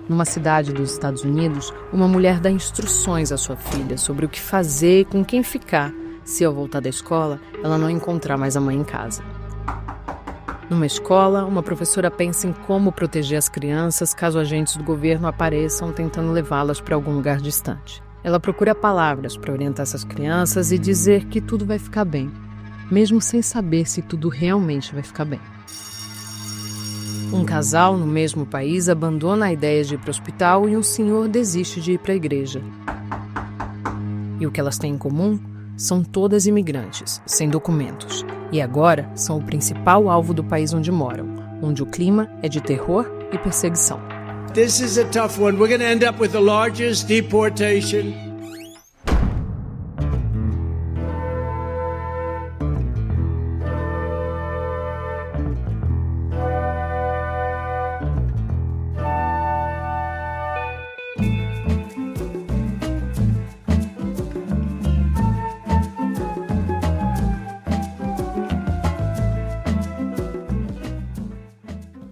Numa cidade dos Estados Unidos, uma mulher dá instruções à sua filha sobre o que fazer e com quem ficar, se ao voltar da escola, ela não encontrar mais a mãe em casa. Numa escola, uma professora pensa em como proteger as crianças caso agentes do governo apareçam tentando levá-las para algum lugar distante. Ela procura palavras para orientar essas crianças e dizer que tudo vai ficar bem, mesmo sem saber se tudo realmente vai ficar bem. Um casal no mesmo país abandona a ideia de ir para o hospital e um senhor desiste de ir para a igreja. E o que elas têm em comum? São todas imigrantes, sem documentos. E agora são o principal alvo do país onde moram, onde o clima é de terror e perseguição. This is a tough one. We're going to end up with the largest deportation.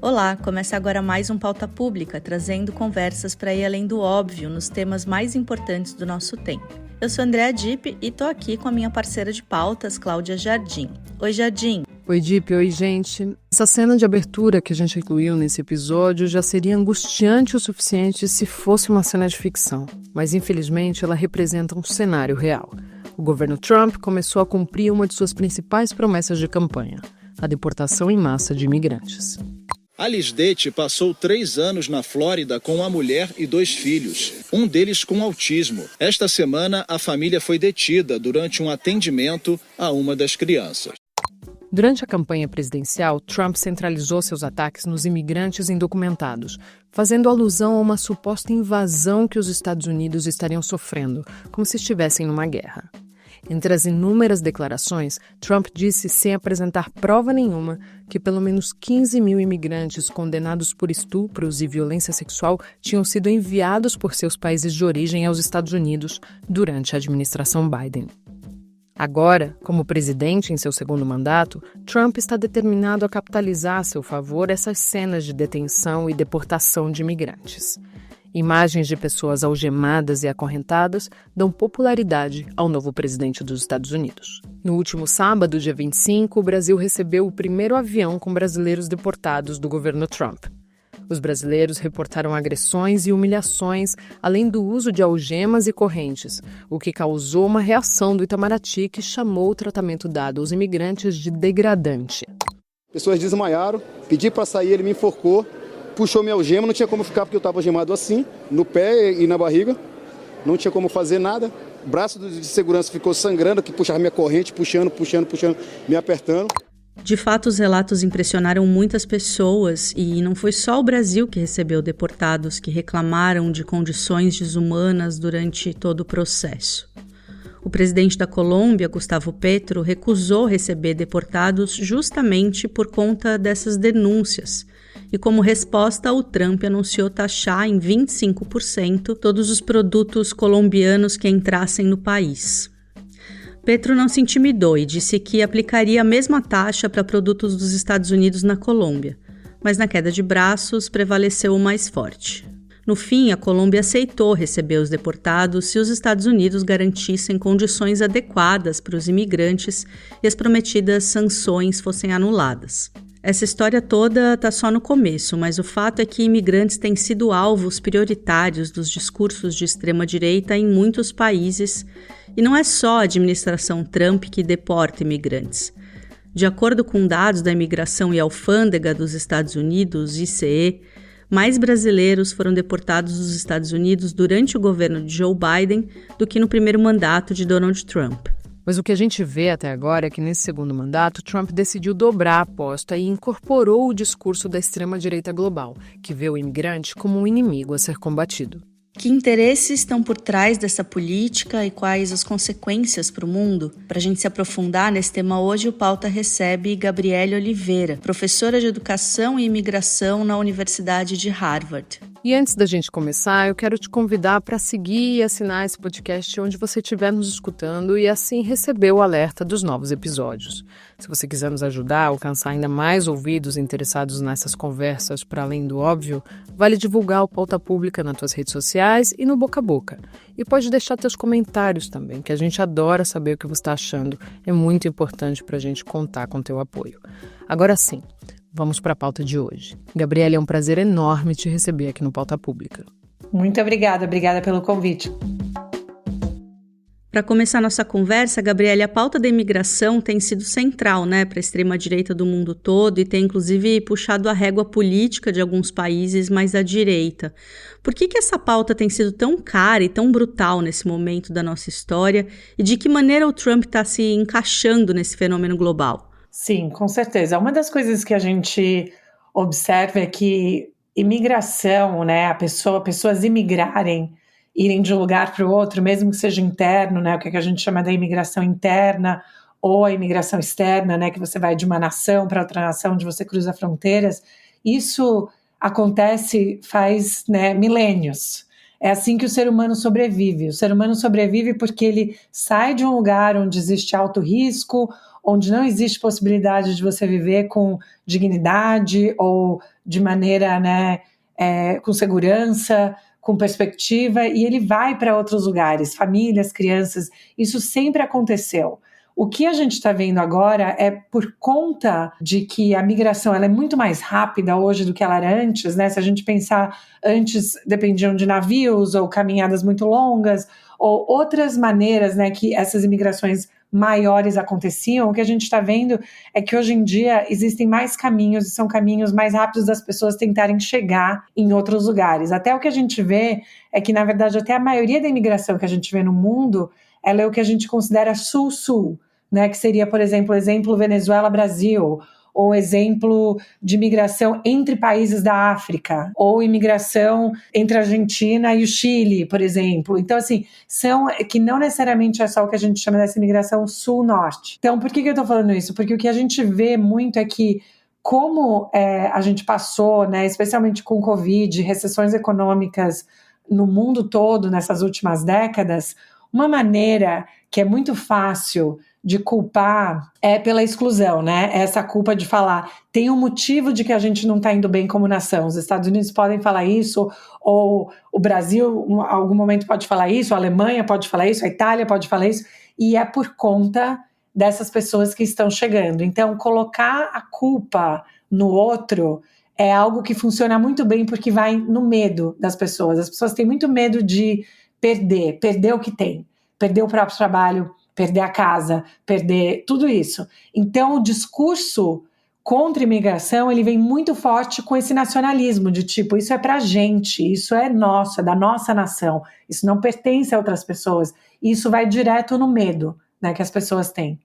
Olá, começa agora mais um Pauta Pública, trazendo conversas para ir além do óbvio nos temas mais importantes do nosso tempo. Eu sou Andréa Dipp e tô aqui com a minha parceira de pautas, Cláudia Jardim. Oi, Jardim. Oi, Dipp. Oi, gente. Essa cena de abertura que a gente incluiu nesse episódio já seria angustiante o suficiente se fosse uma cena de ficção, mas infelizmente ela representa um cenário real. O governo Trump começou a cumprir uma de suas principais promessas de campanha, a deportação em massa de imigrantes. Alice Dete passou 3 anos na Flórida com uma mulher e 2 filhos, um deles com autismo. Esta semana, a família foi detida durante um atendimento a uma das crianças. Durante a campanha presidencial, Trump centralizou seus ataques nos imigrantes indocumentados, fazendo alusão a uma suposta invasão que os Estados Unidos estariam sofrendo, como se estivessem numa guerra. Entre as inúmeras declarações, Trump disse, sem apresentar prova nenhuma, que pelo menos 15 mil imigrantes condenados por estupros e violência sexual tinham sido enviados por seus países de origem aos Estados Unidos durante a administração Biden. Agora, como presidente em seu segundo mandato, Trump está determinado a capitalizar a seu favor essas cenas de detenção e deportação de imigrantes. Imagens de pessoas algemadas e acorrentadas dão popularidade ao novo presidente dos Estados Unidos. No último sábado, dia 25, o Brasil recebeu o primeiro avião com brasileiros deportados do governo Trump. Os brasileiros reportaram agressões e humilhações, além do uso de algemas e correntes, o que causou uma reação do Itamaraty que chamou o tratamento dado aos imigrantes de degradante. Pessoas desmaiaram, pedi para sair, ele me enforcou. Puxou minha algema, não tinha como ficar porque eu estava algemado assim, no pé e na barriga. Não tinha como fazer nada. O braço de segurança ficou sangrando, que puxava minha corrente, puxando, me apertando. De fato, os relatos impressionaram muitas pessoas e não foi só o Brasil que recebeu deportados que reclamaram de condições desumanas durante todo o processo. O presidente da Colômbia, Gustavo Petro, recusou receber deportados justamente por conta dessas denúncias. E como resposta, o Trump anunciou taxar em 25% todos os produtos colombianos que entrassem no país. Petro não se intimidou e disse que aplicaria a mesma taxa para produtos dos Estados Unidos na Colômbia, mas na queda de braços prevaleceu o mais forte. No fim, a Colômbia aceitou receber os deportados se os Estados Unidos garantissem condições adequadas para os imigrantes e as prometidas sanções fossem anuladas. Essa história toda está só no começo, mas o fato é que imigrantes têm sido alvos prioritários dos discursos de extrema-direita em muitos países, e não é só a administração Trump que deporta imigrantes. De acordo com dados da Imigração e Alfândega dos Estados Unidos, ICE, mais brasileiros foram deportados dos Estados Unidos durante o governo de Joe Biden do que no primeiro mandato de Donald Trump. Mas o que a gente vê até agora é que nesse segundo mandato, Trump decidiu dobrar a aposta e incorporou o discurso da extrema-direita global, que vê o imigrante como um inimigo a ser combatido. Que interesses estão por trás dessa política e quais as consequências para o mundo? Para a gente se aprofundar nesse tema hoje, o Pauta recebe Gabriele Oliveira, professora de Educação e Imigração na Universidade de Harvard. E antes da gente começar, eu quero te convidar para seguir e assinar esse podcast onde você estiver nos escutando e assim receber o alerta dos novos episódios. Se você quiser nos ajudar a alcançar ainda mais ouvidos interessados nessas conversas para além do óbvio, vale divulgar o Pauta Pública nas tuas redes sociais e no boca a boca. E pode deixar teus comentários também, que a gente adora saber o que você está achando. É muito importante para a gente contar com teu apoio. Agora sim, vamos para a pauta de hoje. Gabriela, é um prazer enorme te receber aqui no Pauta Pública. Muito obrigada pelo convite. Para começar nossa conversa, Gabriela, a pauta da imigração tem sido central, para a extrema-direita do mundo todo e tem, inclusive, puxado a régua política de alguns países mais à direita. Por que essa pauta tem sido tão cara e tão brutal nesse momento da nossa história e de que maneira o Trump está se encaixando nesse fenômeno global? Sim, com certeza. Uma das coisas que a gente observa é que imigração, pessoas imigrarem, irem de um lugar para o outro, mesmo que seja interno, o que a gente chama da imigração interna ou a imigração externa, que você vai de uma nação para outra nação, onde você cruza fronteiras, isso acontece faz milênios. É assim que o ser humano sobrevive. O ser humano sobrevive porque ele sai de um lugar onde existe alto risco, onde não existe possibilidade de você viver com dignidade ou de maneira com segurança, com perspectiva, e ele vai para outros lugares, famílias, crianças, isso sempre aconteceu. O que a gente está vendo agora é por conta de que a migração ela é muito mais rápida hoje do que ela era antes, Se a gente pensar, antes dependiam de navios ou caminhadas muito longas, ou outras maneiras, que essas imigrações maiores aconteciam, o que a gente está vendo é que hoje em dia existem mais caminhos e são caminhos mais rápidos das pessoas tentarem chegar em outros lugares. Até o que a gente vê é que, na verdade, até a maioria da imigração que a gente vê no mundo, ela é o que a gente considera sul-sul, que seria, por exemplo, Venezuela-Brasil, ou exemplo de imigração entre países da África, ou imigração entre a Argentina e o Chile, por exemplo. Então, assim, que não necessariamente é só o que a gente chama dessa imigração sul-norte. Então, por que eu estou falando isso? Porque o que a gente vê muito é que, como a gente passou, especialmente com o Covid, recessões econômicas no mundo todo nessas últimas décadas, uma maneira que é muito fácil de culpar é pela exclusão, Essa culpa de falar, tem um motivo de que a gente não está indo bem como nação. Os Estados Unidos podem falar isso, ou o Brasil, em algum momento, pode falar isso, a Alemanha pode falar isso, a Itália pode falar isso, e é por conta dessas pessoas que estão chegando. Então, colocar a culpa no outro é algo que funciona muito bem porque vai no medo das pessoas. As pessoas têm muito medo de perder o que tem, perder o próprio trabalho, perder a casa, perder tudo isso. Então, o discurso contra a imigração, ele vem muito forte com esse nacionalismo de tipo, isso é pra gente, isso é nosso, é da nossa nação, isso não pertence a outras pessoas. E isso vai direto no medo, que as pessoas têm.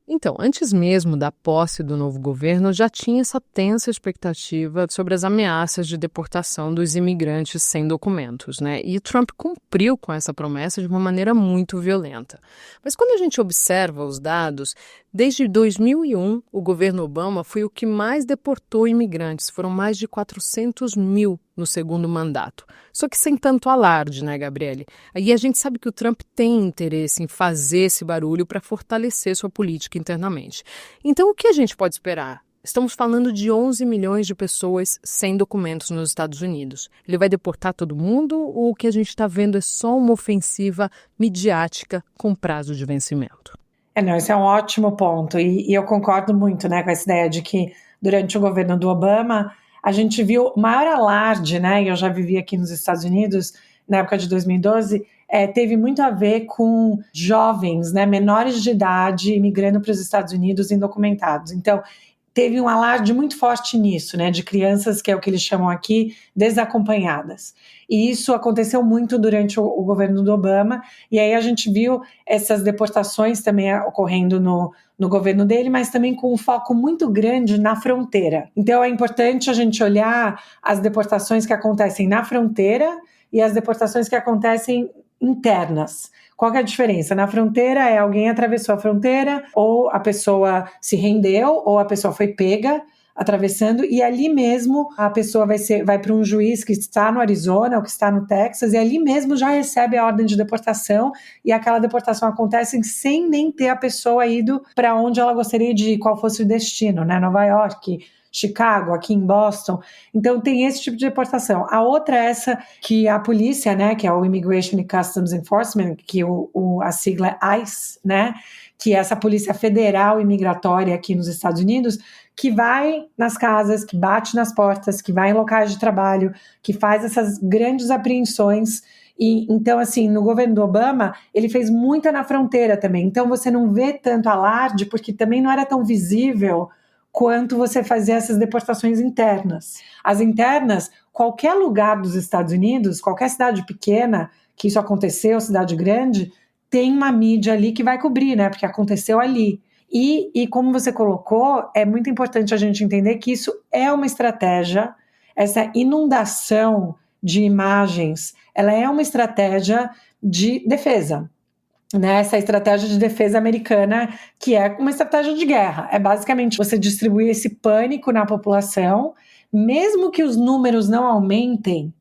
Então, antes mesmo da posse do novo governo, já tinha essa tensa expectativa sobre as ameaças de deportação dos imigrantes sem documentos, E Trump cumpriu com essa promessa de uma maneira muito violenta. Mas quando a gente observa os dados, desde 2001, o governo Obama foi o que mais deportou imigrantes. Foram mais de 400 mil no segundo mandato. Só que sem tanto alarde, Gabriele? Aí a gente sabe que o Trump tem interesse em fazer esse barulho para fortalecer sua política internamente. Então, o que a gente pode esperar? Estamos falando de 11 milhões de pessoas sem documentos nos Estados Unidos. Ele vai deportar todo mundo ou o que a gente está vendo é só uma ofensiva midiática com prazo de vencimento? Esse é um ótimo ponto e eu concordo muito com essa ideia de que durante o governo do Obama a gente viu o maior alarde, e eu já vivi aqui nos Estados Unidos na época de 2012, teve muito a ver com jovens, menores de idade, imigrando para os Estados Unidos indocumentados. Então, teve um alarde muito forte nisso, de crianças, que é o que eles chamam aqui, desacompanhadas. E isso aconteceu muito durante o governo do Obama, e aí a gente viu essas deportações também ocorrendo no governo dele, mas também com um foco muito grande na fronteira. Então é importante a gente olhar as deportações que acontecem na fronteira e as deportações que acontecem internas. Qual que é a diferença? Na fronteira alguém atravessou a fronteira, ou a pessoa se rendeu, ou a pessoa foi pega, atravessando, e ali mesmo a pessoa vai para um juiz que está no Arizona ou que está no Texas, e ali mesmo já recebe a ordem de deportação, e aquela deportação acontece sem nem ter a pessoa ido para onde ela gostaria de ir, qual fosse o destino, né? Nova York, Chicago, aqui em Boston. Então tem esse tipo de deportação. A outra é essa que a polícia, né, que é o Immigration and Customs Enforcement, que a sigla é ICE, né, que é essa polícia federal imigratória aqui nos Estados Unidos, que vai nas casas, que bate nas portas, que vai em locais de trabalho, que faz essas grandes apreensões. E então, assim, no governo do Obama, ele fez muita na fronteira também. Então você não vê tanto alarde, porque também não era tão visível quanto você fazer essas deportações internas. As internas, qualquer lugar dos Estados Unidos, qualquer cidade pequena que isso aconteceu, cidade grande, tem uma mídia ali que vai cobrir, né? Porque aconteceu ali. E como você colocou, é muito importante a gente entender que isso é uma estratégia, essa inundação de imagens, ela é uma estratégia de defesa. Né, essa estratégia de defesa americana, que é uma estratégia de guerra. É basicamente você distribuir esse pânico na população, mesmo que os números não aumentem,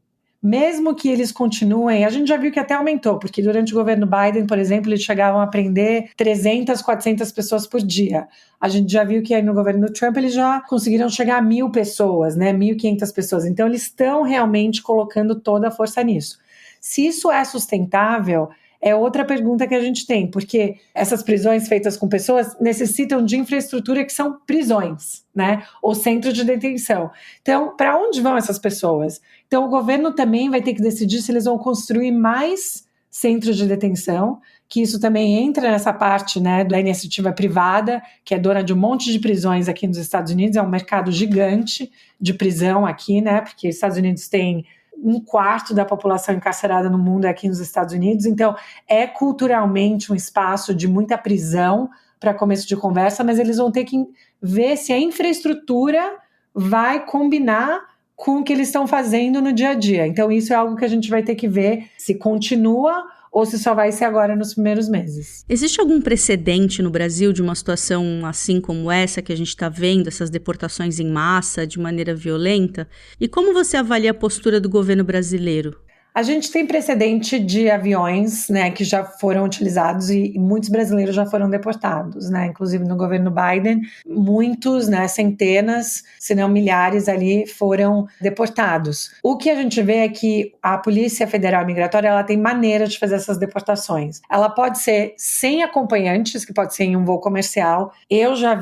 mesmo que eles continuem, a gente já viu que até aumentou, porque durante o governo Biden, por exemplo, eles chegavam a prender 300, 400 pessoas por dia. A gente já viu que aí no governo do Trump eles já conseguiram chegar a 1.000 pessoas, né, 1.500 pessoas. Então eles estão realmente colocando toda a força nisso. Se isso é sustentável, é outra pergunta que a gente tem, porque essas prisões feitas com pessoas necessitam de infraestrutura que são prisões, né? Ou centros de detenção. Então, para onde vão essas pessoas? Então, o governo também vai ter que decidir se eles vão construir mais centros de detenção, que isso também entra nessa parte, né, da iniciativa privada, que é dona de um monte de prisões aqui nos Estados Unidos, é um mercado gigante de prisão aqui, né? Porque os Estados Unidos têm 1/4 da população encarcerada no mundo é aqui nos Estados Unidos, então é culturalmente um espaço de muita prisão para começo de conversa, mas eles vão ter que ver se a infraestrutura vai combinar com o que eles estão fazendo no dia a dia. Então isso é algo que a gente vai ter que ver se continua ou se só vai ser agora nos primeiros meses. Existe algum precedente no Brasil de uma situação assim como essa que a gente está vendo, essas deportações em massa, de maneira violenta? E como você avalia a postura do governo brasileiro? A gente tem precedente de aviões, né, que já foram utilizados e muitos brasileiros já foram deportados, né, inclusive no governo Biden, muitos, né, centenas, se não milhares ali foram deportados. O que a gente vê é que a Polícia Federal Migratória, ela tem maneira de fazer essas deportações. Ela pode ser sem acompanhantes, que pode ser em um voo comercial. Eu já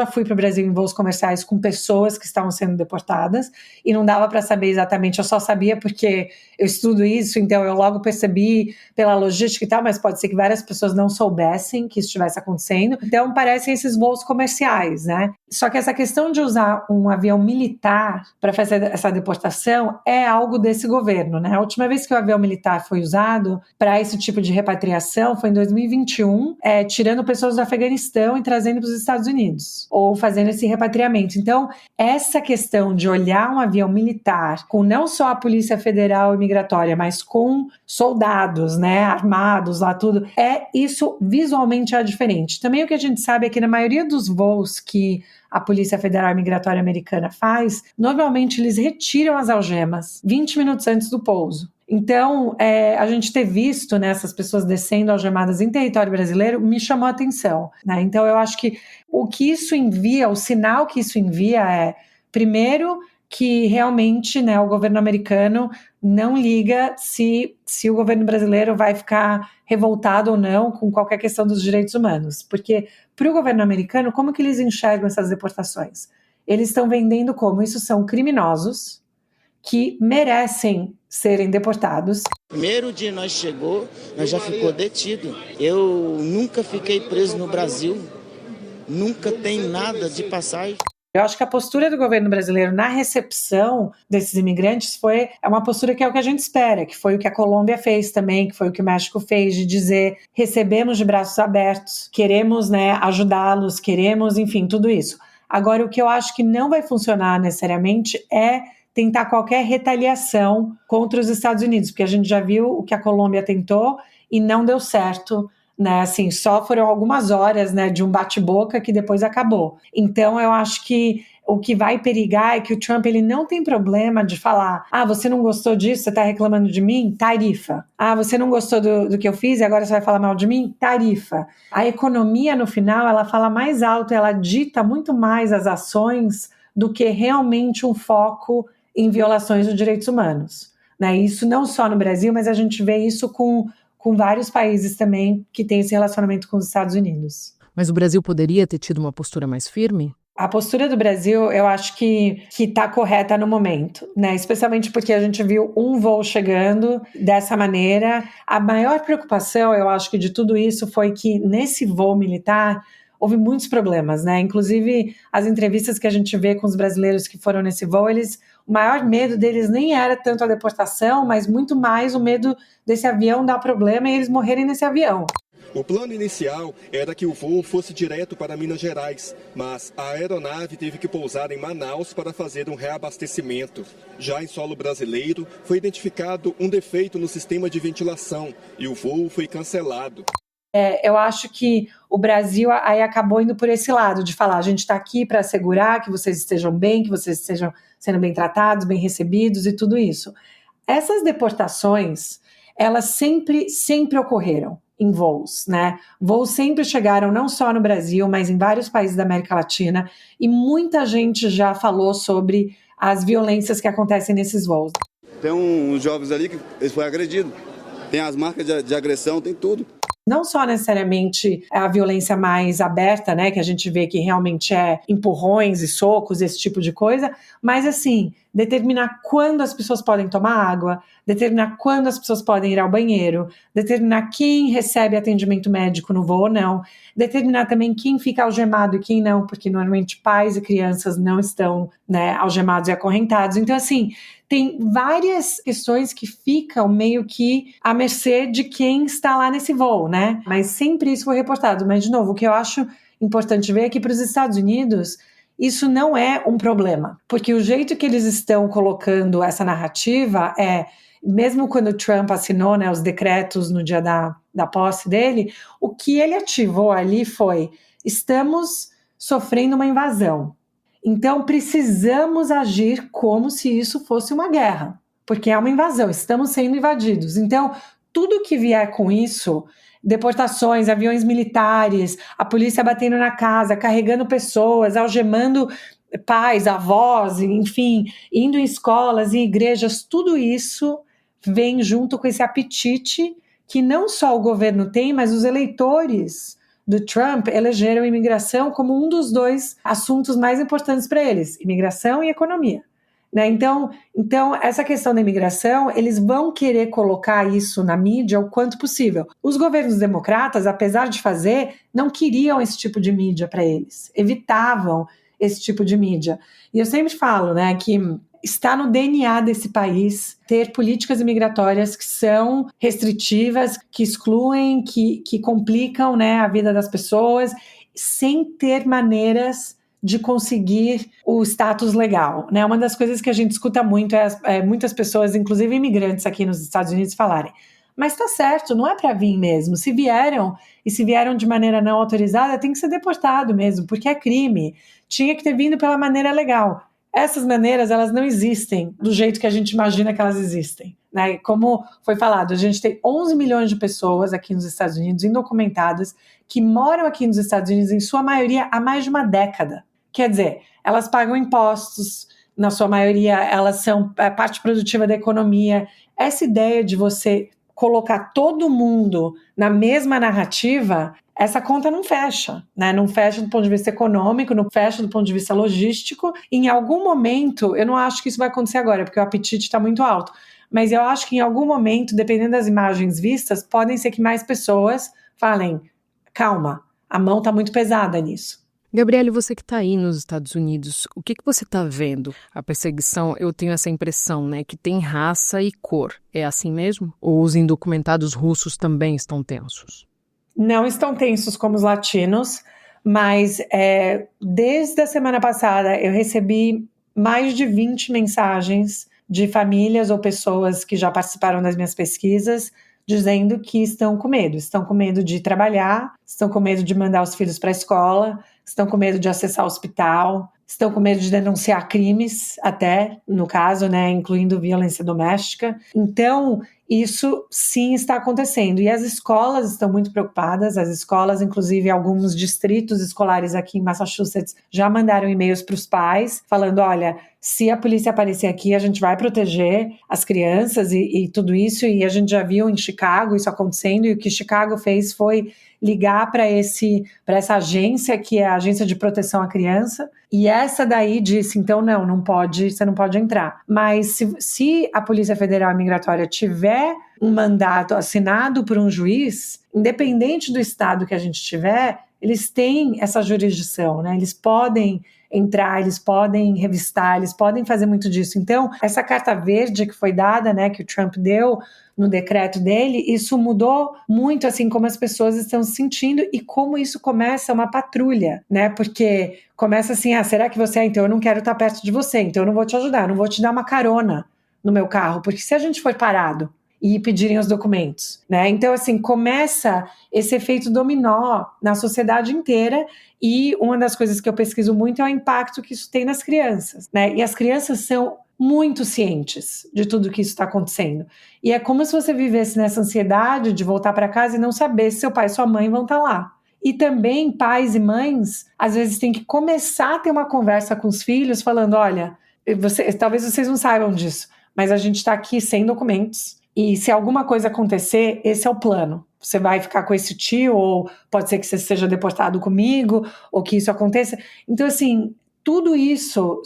fui para o Brasil em voos comerciais com pessoas que estavam sendo deportadas e não dava para saber exatamente, eu só sabia porque eu estudo isso, então eu logo percebi pela logística e tal, mas pode ser que várias pessoas não soubessem que isso estivesse acontecendo. Então parecem esses voos comerciais, né? Só que essa questão de usar um avião militar para fazer essa deportação é algo desse governo, né? A última vez que o avião militar foi usado para esse tipo de repatriação foi em 2021, tirando pessoas do Afeganistão e trazendo para os Estados Unidos, ou fazendo esse repatriamento. Então, essa questão de olhar um avião militar com não só a Polícia Federal Imigratória, mas com soldados, né, armados lá tudo, isso visualmente é diferente. Também o que a gente sabe é que na maioria dos voos que a Polícia Federal Migratória Americana faz, normalmente eles retiram as algemas 20 minutos antes do pouso. Então, a gente ter visto, né, essas pessoas descendo algemadas em território brasileiro me chamou a atenção, né? Então, eu acho que o que isso envia, o sinal que isso envia é, primeiro, que realmente, né, o governo americano não liga se o governo brasileiro vai ficar revoltado ou não com qualquer questão dos direitos humanos. Porque para o governo americano, como que eles enxergam essas deportações? Eles estão vendendo como isso são criminosos que merecem serem deportados. Primeiro dia nós chegou, nós já ficou detido. Eu nunca fiquei preso no Brasil, nunca tem nada de passagem. Eu acho que a postura do governo brasileiro na recepção desses imigrantes é uma postura que é o que a gente espera, que foi o que a Colômbia fez também, que foi o que o México fez, de dizer, recebemos de braços abertos, queremos, né, ajudá-los, queremos, enfim, tudo isso. Agora, o que eu acho que não vai funcionar necessariamente é tentar qualquer retaliação contra os Estados Unidos, porque a gente já viu o que a Colômbia tentou e não deu certo né? Assim, só foram algumas horas, né, de um bate-boca que depois acabou. Então, eu acho que o que vai perigar é que o Trump ele não tem problema de falar: você não gostou disso, você está reclamando de mim? Tarifa. Você não gostou do que eu fiz e agora você vai falar mal de mim? Tarifa. A economia, no final, ela fala mais alto, ela dita muito mais as ações do que realmente um foco em violações dos direitos humanos, né? Isso não só no Brasil, mas a gente vê isso com vários países também que têm esse relacionamento com os Estados Unidos. Mas o Brasil poderia ter tido uma postura mais firme? A postura do Brasil, eu acho que está correta no momento, né? Especialmente porque a gente viu um voo chegando dessa maneira. A maior preocupação, eu acho que de tudo isso, foi que nesse voo militar houve muitos problemas, né? Inclusive, as entrevistas que a gente vê com os brasileiros que foram nesse voo, o maior medo deles nem era tanto a deportação, mas muito mais o medo desse avião dar problema e eles morrerem nesse avião. O plano inicial era que o voo fosse direto para Minas Gerais, mas a aeronave teve que pousar em Manaus para fazer um reabastecimento. Já em solo brasileiro, foi identificado um defeito no sistema de ventilação e o voo foi cancelado. Eu acho que o Brasil aí acabou indo por esse lado, de falar: a gente está aqui para assegurar que vocês estejam bem, que vocês estejam sendo bem tratados, bem recebidos e tudo isso. Essas deportações, elas sempre ocorreram em voos, né? Voos sempre chegaram não só no Brasil, mas em vários países da América Latina, e muita gente já falou sobre as violências que acontecem nesses voos. Tem uns jovens ali que eles foram agredidos, tem as marcas de agressão, tem tudo. Não só necessariamente a violência mais aberta, né, que a gente vê que realmente é empurrões e socos, esse tipo de coisa, mas assim, determinar quando as pessoas podem tomar água, determinar quando as pessoas podem ir ao banheiro, determinar quem recebe atendimento médico no voo ou não, determinar também quem fica algemado e quem não, porque normalmente pais e crianças não estão, né, algemados e acorrentados. Então, assim, tem várias questões que ficam meio que à mercê de quem está lá nesse voo, né? Mas sempre isso foi reportado. Mas, de novo, o que eu acho importante ver é que para os Estados Unidos isso não é um problema, porque o jeito que eles estão colocando essa narrativa é, mesmo quando o Trump assinou, né, os decretos no dia da posse dele, o que ele ativou ali foi: estamos sofrendo uma invasão. Então, precisamos agir como se isso fosse uma guerra, porque é uma invasão, estamos sendo invadidos. Então, tudo que vier com isso, deportações, aviões militares, a polícia batendo na casa, carregando pessoas, algemando pais, avós, enfim, indo em escolas, em igrejas, tudo isso vem junto com esse apetite que não só o governo tem, mas os eleitores do Trump elegeram imigração como um dos dois assuntos mais importantes para eles, imigração e economia, né? Então, essa questão da imigração, eles vão querer colocar isso na mídia o quanto possível. Os governos democratas, apesar de fazer, não queriam esse tipo de mídia para eles, evitavam esse tipo de mídia. E eu sempre falo, né, que está no DNA desse país ter políticas imigratórias que são restritivas, que excluem, que complicam, né, a vida das pessoas, sem ter maneiras de conseguir o status legal, né? Uma das coisas que a gente escuta muito é muitas pessoas, inclusive imigrantes aqui nos Estados Unidos, falarem: mas tá certo, não é para vir mesmo. Se vieram de maneira não autorizada, tem que ser deportado mesmo, porque é crime. Tinha que ter vindo pela maneira legal. Essas maneiras, elas não existem do jeito que a gente imagina que elas existem, né? Como foi falado, a gente tem 11 milhões de pessoas aqui nos Estados Unidos indocumentadas que moram aqui nos Estados Unidos, em sua maioria, há mais de uma década. Quer dizer, elas pagam impostos, na sua maioria, elas são parte produtiva da economia. Essa ideia de você colocar todo mundo na mesma narrativa, essa conta não fecha, né? Não fecha do ponto de vista econômico, não fecha do ponto de vista logístico. Em algum momento, eu não acho que isso vai acontecer agora, porque o apetite está muito alto, mas eu acho que em algum momento, dependendo das imagens vistas, podem ser que mais pessoas falem: calma, a mão está muito pesada nisso. Gabriele, você que está aí nos Estados Unidos, o que você está vendo? A perseguição, eu tenho essa impressão, né, que tem raça e cor. É assim mesmo? Ou os indocumentados russos também estão tensos? Não estão tensos como os latinos, mas desde a semana passada eu recebi mais de 20 mensagens de famílias ou pessoas que já participaram das minhas pesquisas dizendo que estão com medo de trabalhar, estão com medo de mandar os filhos para a escola, estão com medo de acessar o hospital, estão com medo de denunciar crimes, até, no caso, né, incluindo violência doméstica. Então, isso sim está acontecendo. E as escolas estão muito preocupadas. As escolas, inclusive, alguns distritos escolares aqui em Massachusetts já mandaram e-mails para os pais, falando, olha, se a polícia aparecer aqui, a gente vai proteger as crianças e tudo isso. E a gente já viu em Chicago isso acontecendo. E o que Chicago fez foi ligar para essa agência, que é a Agência de Proteção à Criança, e essa daí disse, então não pode, você não pode entrar. Mas se a Polícia Federal Migratória tiver um mandato assinado por um juiz, independente do estado que a gente tiver, eles têm essa jurisdição, né? Eles podem entrar, eles podem revistar, eles podem fazer muito disso. Então, essa carta verde que foi dada, né, que o Trump deu no decreto dele, isso mudou muito, assim, como as pessoas estão se sentindo e como isso começa uma patrulha, né, porque começa assim, será que você então eu não quero estar perto de você, então eu não vou te ajudar, eu não vou te dar uma carona no meu carro, porque se a gente for parado e pedirem os documentos, né? Então, assim, começa esse efeito dominó na sociedade inteira e uma das coisas que eu pesquiso muito é o impacto que isso tem nas crianças, né? E as crianças são muito cientes de tudo que isso está acontecendo. E é como se você vivesse nessa ansiedade de voltar para casa e não saber se seu pai e sua mãe vão estar lá. E também pais e mães, às vezes, têm que começar a ter uma conversa com os filhos falando, olha, talvez vocês não saibam disso, mas a gente está aqui sem documentos. E se alguma coisa acontecer, esse é o plano. Você vai ficar com esse tio, ou pode ser que você seja deportado comigo, ou que isso aconteça. Então, assim, tudo isso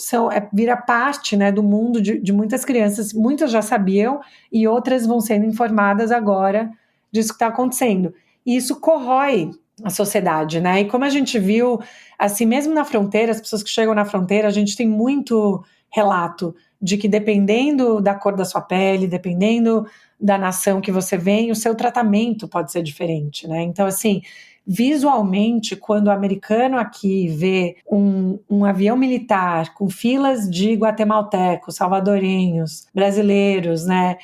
vira parte, né, do mundo de muitas crianças. Muitas já sabiam e outras vão sendo informadas agora disso que está acontecendo. E isso corrói a sociedade, né? E como a gente viu, assim, mesmo na fronteira, as pessoas que chegam na fronteira, a gente tem muito relato de que dependendo da cor da sua pele, dependendo da nação que você vem, o seu tratamento pode ser diferente, né? Então, assim, visualmente, quando o americano aqui vê um avião militar com filas de guatemaltecos, salvadorenhos, brasileiros, né,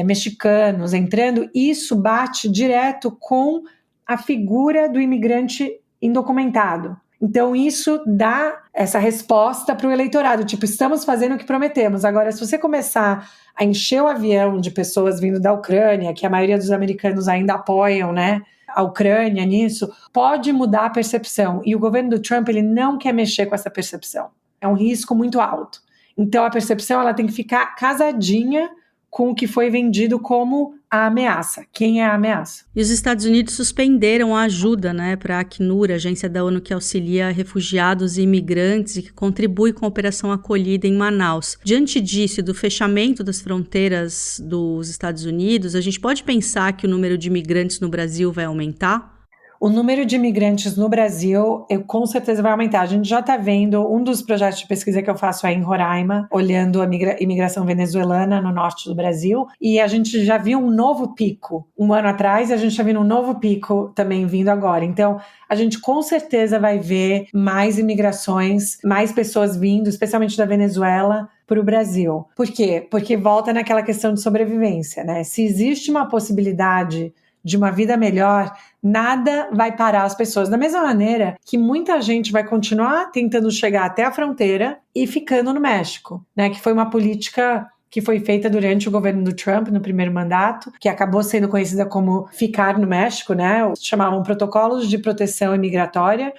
mexicanos entrando, isso bate direto com a figura do imigrante indocumentado. Então, isso dá essa resposta para o eleitorado, tipo, estamos fazendo o que prometemos. Agora, se você começar a encher o avião de pessoas vindo da Ucrânia, que a maioria dos americanos ainda apoiam, né, a Ucrânia nisso, pode mudar a percepção. E o governo do Trump, ele não quer mexer com essa percepção. É um risco muito alto. Então, a percepção ela tem que ficar casadinha com o que foi vendido como a ameaça. Quem é a ameaça? E os Estados Unidos suspenderam a ajuda, né, para a Acnur, a agência da ONU que auxilia refugiados e imigrantes e que contribui com a Operação Acolhida em Manaus. Diante disso e do fechamento das fronteiras dos Estados Unidos, a gente pode pensar que o número de imigrantes no Brasil vai aumentar? O número de imigrantes no Brasil, com certeza vai aumentar. A gente já está vendo, um dos projetos de pesquisa que eu faço é em Roraima, olhando a imigração venezuelana no norte do Brasil, e a gente já viu um novo pico. Um ano atrás, a gente está vendo um novo pico também vindo agora. Então, a gente com certeza vai ver mais imigrações, mais pessoas vindo, especialmente da Venezuela, para o Brasil. Por quê? Porque volta naquela questão de sobrevivência, né? Se existe uma possibilidade de uma vida melhor, nada vai parar as pessoas. Da mesma maneira que muita gente vai continuar tentando chegar até a fronteira e ficando no México, né? Que foi uma política que foi feita durante o governo do Trump, no primeiro mandato, que acabou sendo conhecida como ficar no México, né? Chamavam protocolos de proteção imigratória,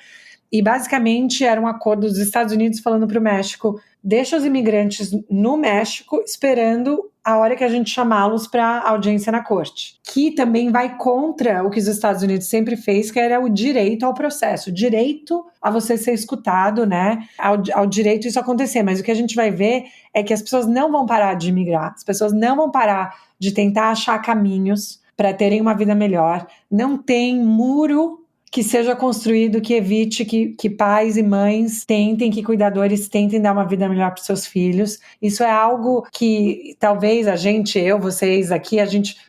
e basicamente era um acordo dos Estados Unidos falando para o México, deixa os imigrantes no México esperando a hora que a gente chamá-los para audiência na corte, que também vai contra o que os Estados Unidos sempre fez, que era o direito ao processo, o direito a você ser escutado, né, ao direito isso acontecer. Mas o que a gente vai ver é que as pessoas não vão parar de imigrar, as pessoas não vão parar de tentar achar caminhos para terem uma vida melhor. Não tem muro que seja construído, que evite que pais e mães tentem, que cuidadores tentem dar uma vida melhor para os seus filhos. Isso é algo que talvez a gente, eu, vocês aqui,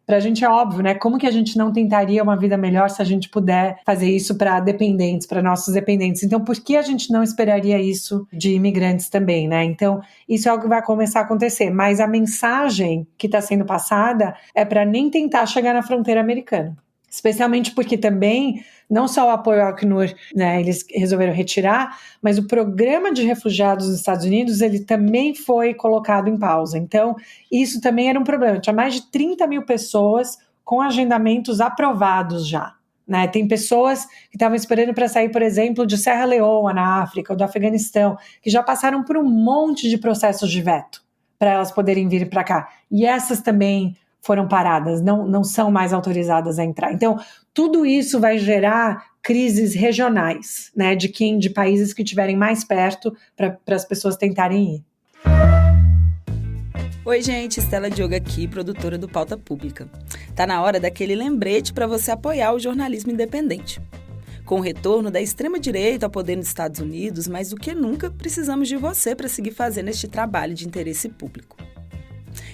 pra gente é óbvio, né? Como que a gente não tentaria uma vida melhor se a gente puder fazer isso para dependentes, para nossos dependentes? Então, por que a gente não esperaria isso de imigrantes também, né? Então, isso é algo que vai começar a acontecer. Mas a mensagem que está sendo passada é para nem tentar chegar na fronteira americana. Especialmente porque também, não só o apoio ao Acnur, né, eles resolveram retirar, mas o programa de refugiados dos Estados Unidos, ele também foi colocado em pausa. Então, isso também era um problema. Tinha mais de 30 mil pessoas com agendamentos aprovados já. Né? Tem pessoas que estavam esperando para sair, por exemplo, de Serra Leoa, na África, ou do Afeganistão, que já passaram por um monte de processos de veto para elas poderem vir para cá. E essas também foram paradas, não são mais autorizadas a entrar. Então, tudo isso vai gerar crises regionais, né, de países que estiverem mais perto para as pessoas tentarem ir. Oi, gente, Estela Diogo aqui, produtora do Pauta Pública. Tá na hora daquele lembrete para você apoiar o jornalismo independente. Com o retorno da extrema-direita ao poder nos Estados Unidos, mais do que nunca, precisamos de você para seguir fazendo este trabalho de interesse público.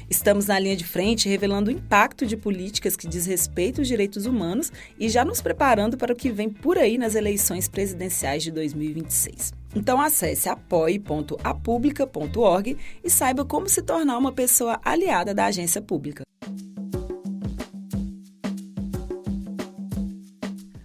Estamos na linha de frente revelando o impacto de políticas que desrespeitam os direitos humanos e já nos preparando para o que vem por aí nas eleições presidenciais de 2026. Então acesse apoie.apublica.org e saiba como se tornar uma pessoa aliada da agência pública.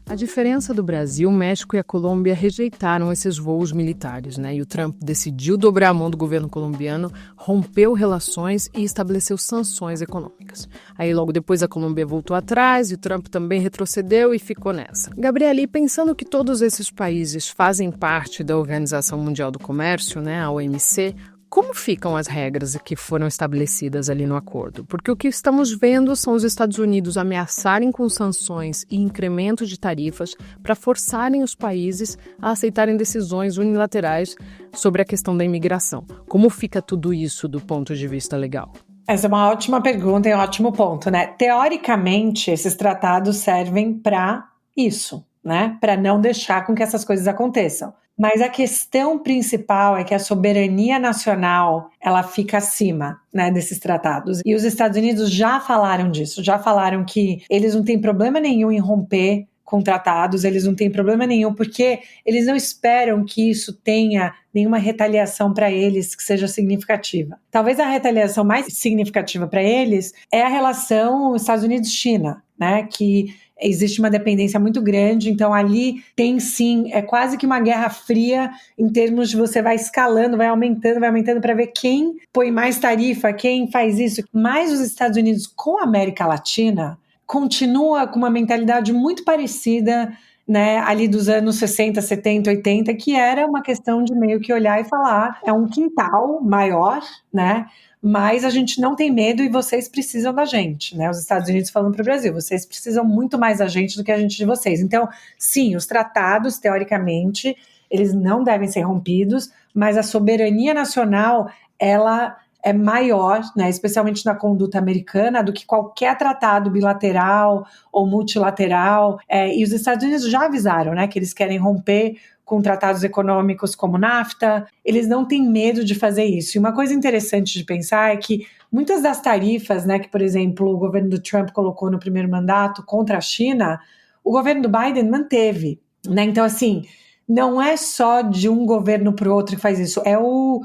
A diferença do Brasil, o México e a Colômbia rejeitaram esses voos militares, né? E o Trump decidiu dobrar a mão do governo colombiano, rompeu relações e estabeleceu sanções econômicas. Aí logo depois a Colômbia voltou atrás e o Trump também retrocedeu e ficou nessa. Gabriele, pensando que todos esses países fazem parte da Organização Mundial do Comércio, né, a OMC, como ficam as regras que foram estabelecidas ali no acordo? Porque o que estamos vendo são os Estados Unidos ameaçarem com sanções e incremento de tarifas para forçarem os países a aceitarem decisões unilaterais sobre a questão da imigração. Como fica tudo isso do ponto de vista legal? Essa é uma ótima pergunta e um ótimo ponto, né? Teoricamente, esses tratados servem para isso, né? Para não deixar com que essas coisas aconteçam. Mas a questão principal é que a soberania nacional, ela fica acima, né, desses tratados. E os Estados Unidos já falaram disso, já falaram que eles não têm problema nenhum em romper com tratados, eles não têm problema nenhum, porque eles não esperam que isso tenha nenhuma retaliação para eles que seja significativa. Talvez a retaliação mais significativa para eles é a relação Estados Unidos-China, né, que existe uma dependência muito grande, então ali tem sim, é quase que uma guerra fria em termos de você vai escalando, vai aumentando para ver quem põe mais tarifa, quem faz isso. Mas os Estados Unidos com a América Latina continua com uma mentalidade muito parecida, né, ali dos anos 60, 70, 80, que era uma questão de meio que olhar e falar, é um quintal maior, né, mas a gente não tem medo e vocês precisam da gente, né? Os Estados Unidos falando para o Brasil, vocês precisam muito mais da gente do que a gente de vocês. Então, sim, os tratados, teoricamente, eles não devem ser rompidos, mas a soberania nacional, ela é maior, né, especialmente na conduta americana, do que qualquer tratado bilateral ou multilateral. E os Estados Unidos já avisaram, né, que eles querem romper com tratados econômicos como NAFTA, eles não têm medo de fazer isso. E uma coisa interessante de pensar é que muitas das tarifas, né, que, por exemplo, o governo do Trump colocou no primeiro mandato contra a China, o governo do Biden manteve, né? Então, assim, não é só de um governo para o outro que faz isso, é o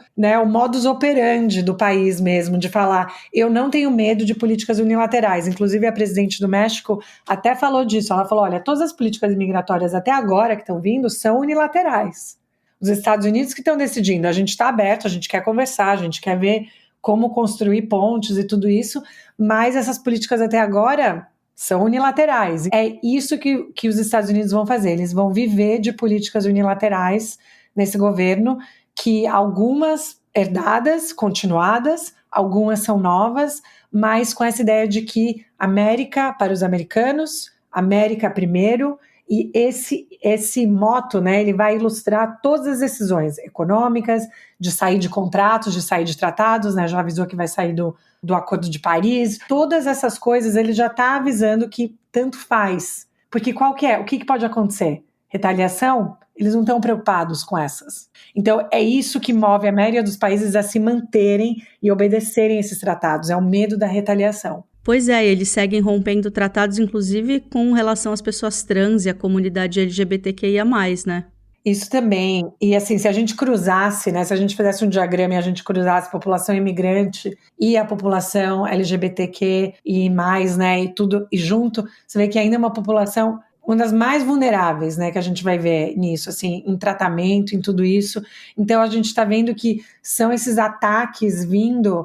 modus operandi do país mesmo, de falar, eu não tenho medo de políticas unilaterais. Inclusive a presidente do México até falou disso, ela falou, olha, todas as políticas migratórias até agora que estão vindo são unilaterais. Os Estados Unidos que estão decidindo, a gente está aberto, a gente quer conversar, a gente quer ver como construir pontes e tudo isso, mas essas políticas até agora são unilaterais. É isso que os Estados Unidos vão fazer. Eles vão viver de políticas unilaterais nesse governo, que algumas herdadas, continuadas, algumas são novas, mas com essa ideia de que América para os americanos, América primeiro, e esse moto, né, ele vai ilustrar todas as decisões econômicas, de sair de contratos, de sair de tratados, né, já avisou que vai sair do Acordo de Paris, todas essas coisas ele já está avisando que tanto faz Porque o que pode acontecer? Retaliação? Eles não estão preocupados com essas. Então, é isso que move a maioria dos países a se manterem e obedecerem esses tratados, é o medo da retaliação. Pois é, eles seguem rompendo tratados, inclusive com relação às pessoas trans e à comunidade LGBTQIA+, né? Isso também. E assim, se a gente cruzasse, né, se a gente fizesse um diagrama e a gente cruzasse a população imigrante e a população LGBTQ e mais, né, e tudo e junto, você vê que ainda é uma população, uma das mais vulneráveis, né, que a gente vai ver nisso, assim, em tratamento, em tudo isso. Então a gente está vendo que são esses ataques vindo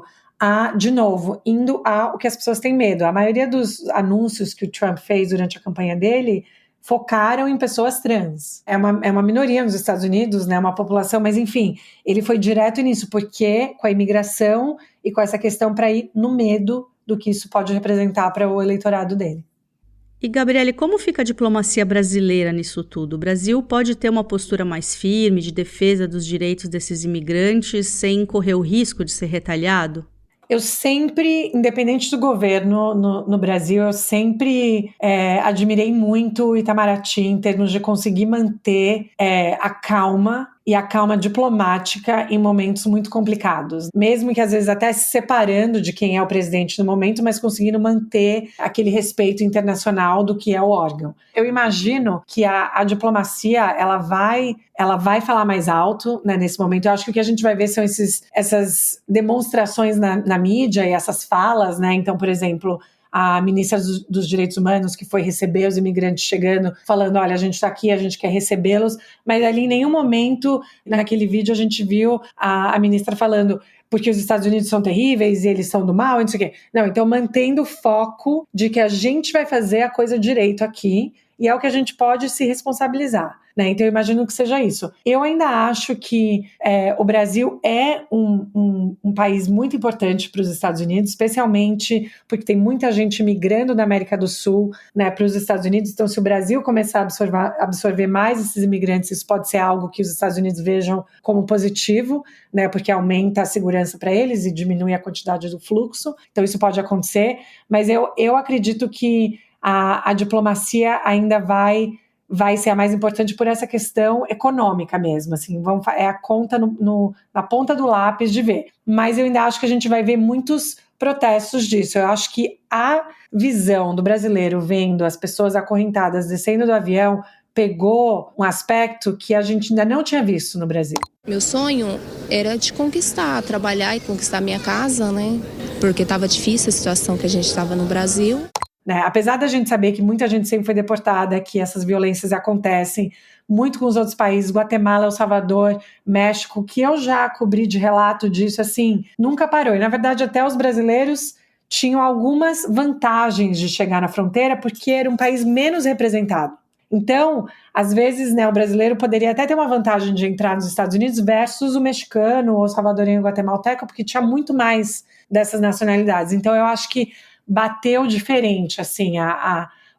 de novo, indo ao que as pessoas têm medo. A maioria dos anúncios que o Trump fez durante a campanha dele focaram em pessoas trans. É uma minoria nos Estados Unidos, né, uma população, mas enfim, ele foi direto nisso, porque com a imigração e com essa questão para ir no medo do que isso pode representar para o eleitorado dele. E, Gabriele, como fica a diplomacia brasileira nisso tudo? O Brasil pode ter uma postura mais firme de defesa dos direitos desses imigrantes sem correr o risco de ser retaliado? Eu sempre, independente do governo no Brasil, eu sempre admirei muito o Itamaraty em termos de conseguir manter a calma e a calma diplomática em momentos muito complicados. Mesmo que às vezes até se separando de quem é o presidente no momento, mas conseguindo manter aquele respeito internacional do que é o órgão. Eu imagino que a diplomacia, ela vai falar mais alto, né, nesse momento. Eu acho que o que a gente vai ver são essas demonstrações na mídia e essas falas, né? Então, por exemplo, a ministra dos Direitos Humanos, que foi receber os imigrantes chegando, falando, olha, a gente está aqui, a gente quer recebê-los, mas ali em nenhum momento, naquele vídeo, a gente viu a ministra falando porque os Estados Unidos são terríveis e eles são do mal, e não sei o quê. Não, então mantendo o foco de que a gente vai fazer a coisa direito aqui, e é o que a gente pode se responsabilizar, né? Então eu imagino que seja isso. Eu ainda acho que o Brasil é um país muito importante para os Estados Unidos, especialmente porque tem muita gente migrando da América do Sul, né, para os Estados Unidos. Então se o Brasil começar a absorver mais esses imigrantes, isso pode ser algo que os Estados Unidos vejam como positivo, né, porque aumenta a segurança para eles e diminui a quantidade do fluxo. Então isso pode acontecer, mas eu acredito que a diplomacia ainda vai ser a mais importante por essa questão econômica mesmo, assim, é a conta na ponta do lápis de ver. Mas eu ainda acho que a gente vai ver muitos protestos disso. Eu acho que a visão do brasileiro vendo as pessoas acorrentadas descendo do avião pegou um aspecto que a gente ainda não tinha visto no Brasil. Meu sonho era de trabalhar e conquistar minha casa, né? Porque estava difícil a situação que a gente estava no Brasil. Né? Apesar da gente saber que muita gente sempre foi deportada, que essas violências acontecem muito com os outros países, Guatemala, El Salvador, México, que eu já cobri de relato disso, assim, nunca parou. E, na verdade, até os brasileiros tinham algumas vantagens de chegar na fronteira, porque era um país menos representado. Então, às vezes, né, o brasileiro poderia até ter uma vantagem de entrar nos Estados Unidos versus o mexicano, ou salvadorenho, guatemalteco, porque tinha muito mais dessas nacionalidades. Então, eu acho que bateu diferente, assim,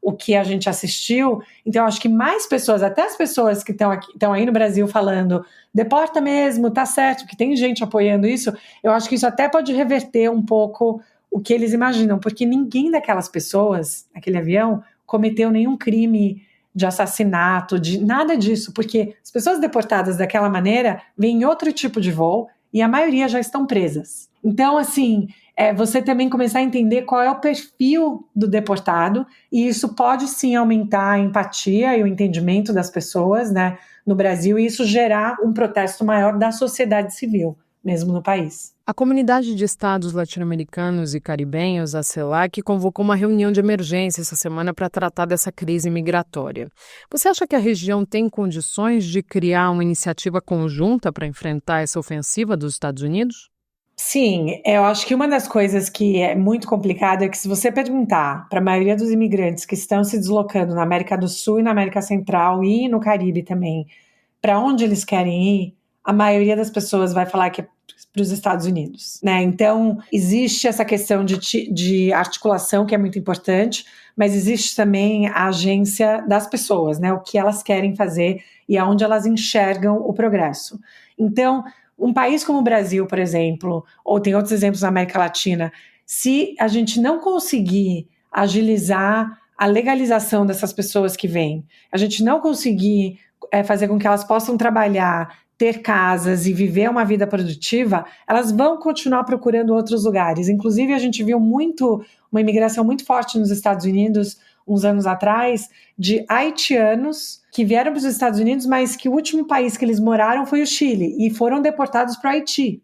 o que a gente assistiu. Então, eu acho que mais pessoas, até as pessoas que estão aí no Brasil falando, deporta mesmo, tá certo, que tem gente apoiando isso, eu acho que isso até pode reverter um pouco o que eles imaginam, porque ninguém daquelas pessoas, naquele avião, cometeu nenhum crime de assassinato, de nada disso, porque as pessoas deportadas daquela maneira vêm em outro tipo de voo e a maioria já estão presas. Então, assim, você também começar a entender qual é o perfil do deportado, e isso pode sim aumentar a empatia e o entendimento das pessoas, né, no Brasil, e isso gerar um protesto maior da sociedade civil, mesmo no país. A Comunidade de Estados Latino-Americanos e Caribenhos, a CELAC, convocou uma reunião de emergência essa semana para tratar dessa crise migratória. Você acha que a região tem condições de criar uma iniciativa conjunta para enfrentar essa ofensiva dos Estados Unidos? Sim, eu acho que uma das coisas que é muito complicada é que se você perguntar para a maioria dos imigrantes que estão se deslocando na América do Sul e na América Central e no Caribe também, para onde eles querem ir, a maioria das pessoas vai falar que é para os Estados Unidos, né? Então, existe essa questão de articulação que é muito importante, mas existe também a agência das pessoas, né? O que elas querem fazer e aonde elas enxergam o progresso. Então, um país como o Brasil, por exemplo, ou tem outros exemplos na América Latina, se a gente não conseguir agilizar a legalização dessas pessoas que vêm, a gente não conseguir fazer com que elas possam trabalhar, ter casas e viver uma vida produtiva, elas vão continuar procurando outros lugares. Inclusive, a gente viu uma imigração muito forte nos Estados Unidos, uns anos atrás, de haitianos que vieram para os Estados Unidos, mas que o último país que eles moraram foi o Chile, e foram deportados para o Haiti.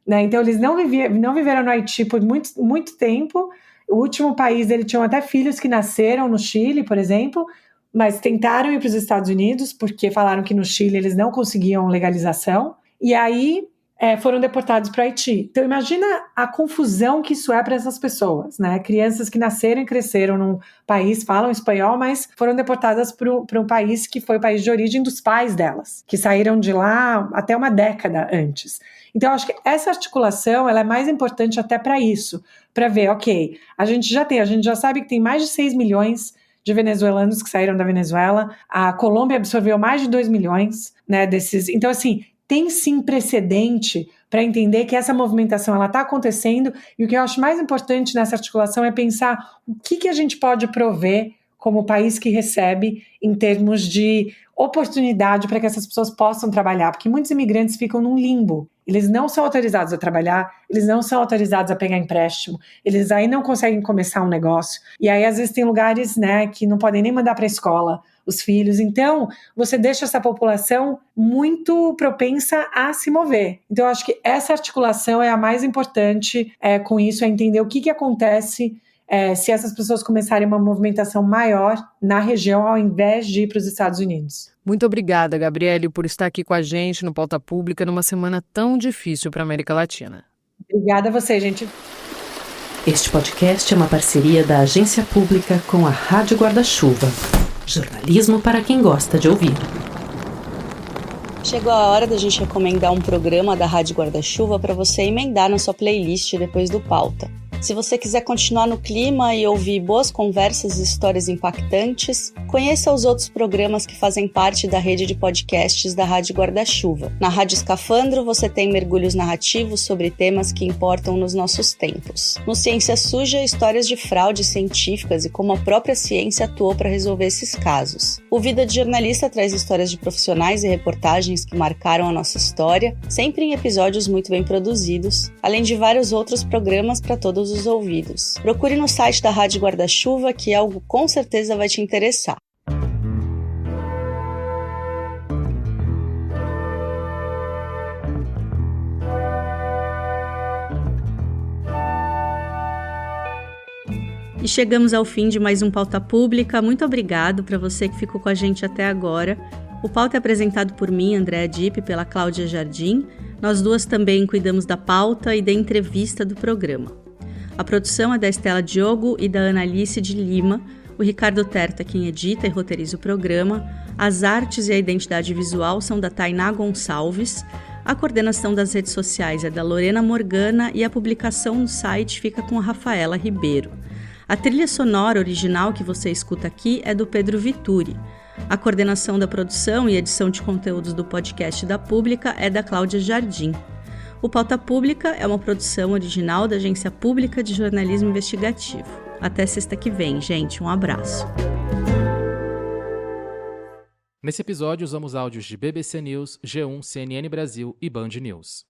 Né? Então, eles não viveram no Haiti por muito, muito tempo. O último país, eles tinham até filhos que nasceram no Chile, por exemplo, mas tentaram ir para os Estados Unidos, porque falaram que no Chile eles não conseguiam legalização, e aí foram deportados para o Haiti. Então imagina a confusão que isso é para essas pessoas, né? Crianças que nasceram e cresceram num país, falam espanhol, mas foram deportadas para um país que foi o país de origem dos pais delas, que saíram de lá até uma década antes. Então eu acho que essa articulação ela é mais importante até para isso, para ver, ok, a gente já sabe que tem mais de 6 milhões de venezuelanos que saíram da Venezuela, a Colômbia absorveu mais de 2 milhões, né, desses. Então, assim, tem sim precedente para entender que essa movimentação está acontecendo, e o que eu acho mais importante nessa articulação é pensar o que a gente pode prover como país que recebe em termos de oportunidade para que essas pessoas possam trabalhar, porque muitos imigrantes ficam num limbo. Eles não são autorizados a trabalhar, eles não são autorizados a pegar empréstimo, eles aí não conseguem começar um negócio. E aí, às vezes, tem lugares, né, que não podem nem mandar para a escola os filhos. Então, você deixa essa população muito propensa a se mover. Então, eu acho que essa articulação é a mais importante com isso, é entender o que acontece se essas pessoas começarem uma movimentação maior na região, ao invés de ir para os Estados Unidos. Muito obrigada, Gabriele, por estar aqui com a gente no Pauta Pública numa semana tão difícil para a América Latina. Obrigada a você, gente. Este podcast é uma parceria da Agência Pública com a Rádio Guarda-Chuva. Jornalismo para quem gosta de ouvir. Chegou a hora da gente recomendar um programa da Rádio Guarda-Chuva para você emendar na sua playlist depois do Pauta. Se você quiser continuar no clima e ouvir boas conversas e histórias impactantes, conheça os outros programas que fazem parte da rede de podcasts da Rádio Guarda-Chuva. Na Rádio Escafandro você tem mergulhos narrativos sobre temas que importam nos nossos tempos. No Ciência Suja, histórias de fraudes científicas e como a própria ciência atuou para resolver esses casos. O Vida de Jornalista traz histórias de profissionais e reportagens que marcaram a nossa história, sempre em episódios muito bem produzidos, além de vários outros programas para todos os ouvidos. Procure no site da Rádio Guarda-Chuva, que algo com certeza vai te interessar. E chegamos ao fim de mais um Pauta Pública. Muito obrigado para você que ficou com a gente até agora. O Pauta é apresentado por mim, Andréa Dipp, e pela Cláudia Jardim. Nós duas também cuidamos da pauta e da entrevista do programa. A produção é da Estela Diogo e da Analice de Lima, o Ricardo Terta quem edita e roteiriza o programa, as artes e a identidade visual são da Tainá Gonçalves, a coordenação das redes sociais é da Lorena Morgana e a publicação no site fica com a Rafaela Ribeiro. A trilha sonora original que você escuta aqui é do Pedro Vituri. A coordenação da produção e edição de conteúdos do podcast da Pública é da Cláudia Jardim. O Pauta Pública é uma produção original da Agência Pública de Jornalismo Investigativo. Até sexta que vem, gente. Um abraço. Nesse episódio, usamos áudios de BBC News, G1, CNN Brasil e Band News.